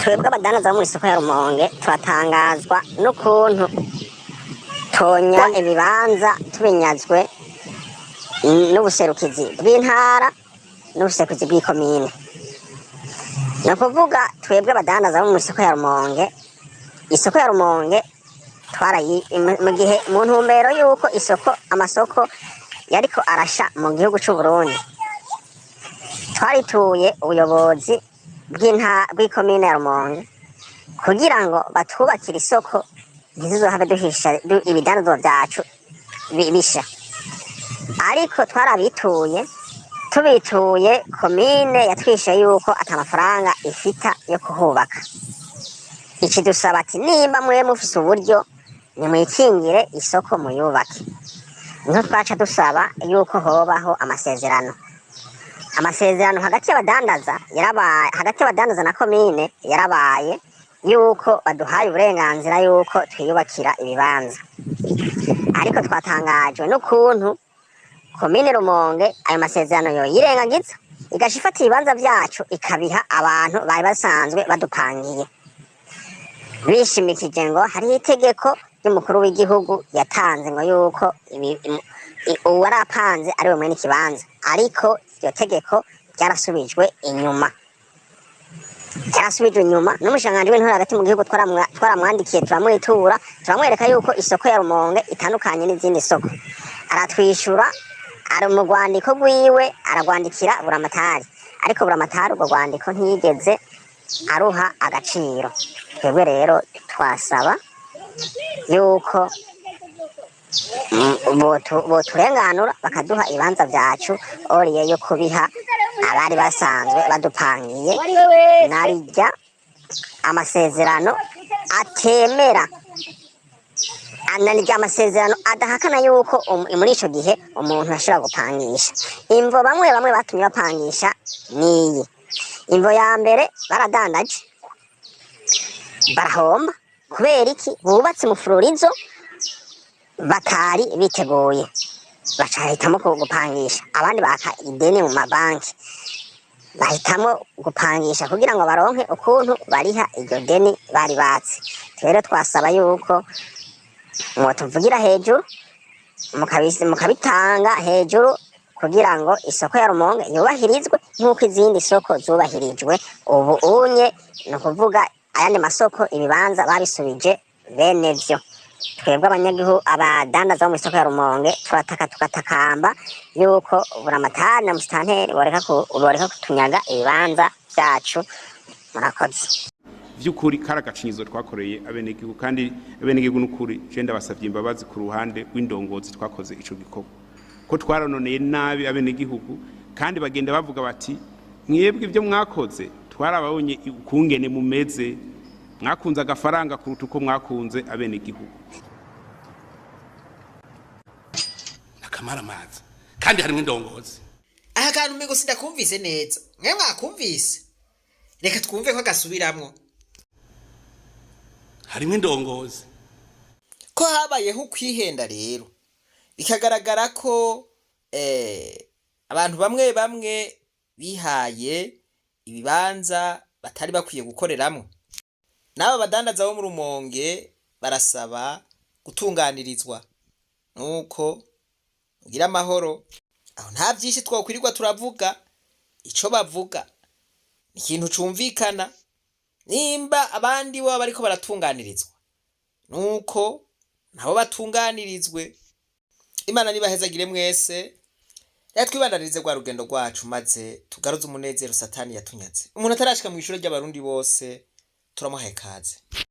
twebwe abadandaza bo mw'isoko ya Rumonge turatangazwa n'ukuntu tonya ibibanza tubinyazwe n'ubuserukizi bw'intara n'ubuserukizi bw'ikomine. Ni ukuvuga twebwe abadandaza bo mw'isoko ya Rumonge, isoko ya Rumonge mu gihe mu ntumbero y'uko amasoko yariko arasha mu gihugu c'u Burundi, twarituye ubuyobozi bw'ikomine ya Rumonge kugira ngo batwubakire isoko ntizizohave duhisha ibidandazwa vyacu bisha. Ariko tubituye komine yatwishe yuko ata mafaranga ifita yo kuhubaka. Iki dusaba ati nimba mwe mufise uburyo nimwikingire isoko muyubake. Niho twaca dusaba yuko hobaho amasezerano hagati y'abadandaza na komine yarabaye yuko baduhaye uburenganzira yuko twiyubakira ibibanza. Ariko twatangajwe n'ukuntu komine Rumonge ayo masezerano yoyirengagiza igaca ifata ibibanza vyacu ikabiha abantu bari basanzwe badupangiye, bishimikije ngo hariho itegeko ry'umukuru w'igihugu yatanze ngo yuko uwarapanze ari we mwene ikibanza. Ariko iryo tegeko ryarasubijwe inyuma n'umushikiranganji w'intore hagati mu gihugu twaramwandikiye turamwitura turamwereka yuko isoko ya Rumonge itandukanye n'izindi soko. Aratwishura ari mu rwandiko rwiwe aragwandikira buramatari, ariko buramatari urwo rwandiko ntiyigeze aruha agaciro. Twebwe rero twasaba yuko boturenganura bakaduha ibibanza vyacu oriye yo kubiha abari basanzwe badupangiye, narirya amasezerano atemera, ananirya amasezerano adahakana yuko muri ico gihe umuntu ashobora gupangisha. Imvo bamwe batumye bapangisha niyi: imvo ya mbere baradandaje barahomba kubera iki? Bubatse mu Florizo batari biteguye, bacahitamo gupangisha. Abandi baka ideni mu mabanki, bahitamo gupangisha kugira ngo baronke ukuntu bariha iryo deni bari batse. Rero twasaba yuko mwotuvugira hejuru mukabitanga hejuru kugira ngo isoko ya Rumonge yubahirizwe nk'uko izindi soko zubahirijwe. Ubu unye ni ukuvuga ayandi masoko ibibanza babisubije bene vyo. Twebwe abanyagihugu abadandaza bo mw'isoko ya Rumonge turataka tugatakamba yuko buramatari na musitanteri boreka kutunyaga ibibanza vyacu. Murakoze. Vy'ukuri kari agacinyizo twakoreye abenegihugu, kandi abenegihugu n'ukuri je ndabasavye imbabazi ku ruhande rw'indongozi twakoze ico gikorwa, ko twarononeye nabi abenegihugu, kandi bagenda bavuga bati mwebwe ivyo mwakoze twarababonye ukungene mumeze, mwakunze agafaranga kuruta uko mwakunze abenegihugu. Nakamara amazi kandi harimwo indongozi. Aha kantu mbego sindakumvise neza, mwe mwakumvise? Reka twumve ko gasubiramwo. Harimwo indongozi Ko habayeho kwihenda rero, bikagaragara ko abantu bamwe bihaye ibibanza batari bakwiye gukoreramwo. N'aba badandaza bo mu Rumonge barasaba gutunganirizwa, nuko ugira amahoro. Aho nta vyinshi twokwirirwa turavuga, ico bavuga ni ikintu cumvikana. Nimba abandi bo bariko baratunganirizwa, nuko nabo batunganirizwe. Imana nibahezagire mwese. Reka twibandanirize rwa rugendo rwacu maze tugaruze umunezero Satani yatunyaze. Umuntu atarashika mu ishuri ry'abarundi bose turamuhaye kaze.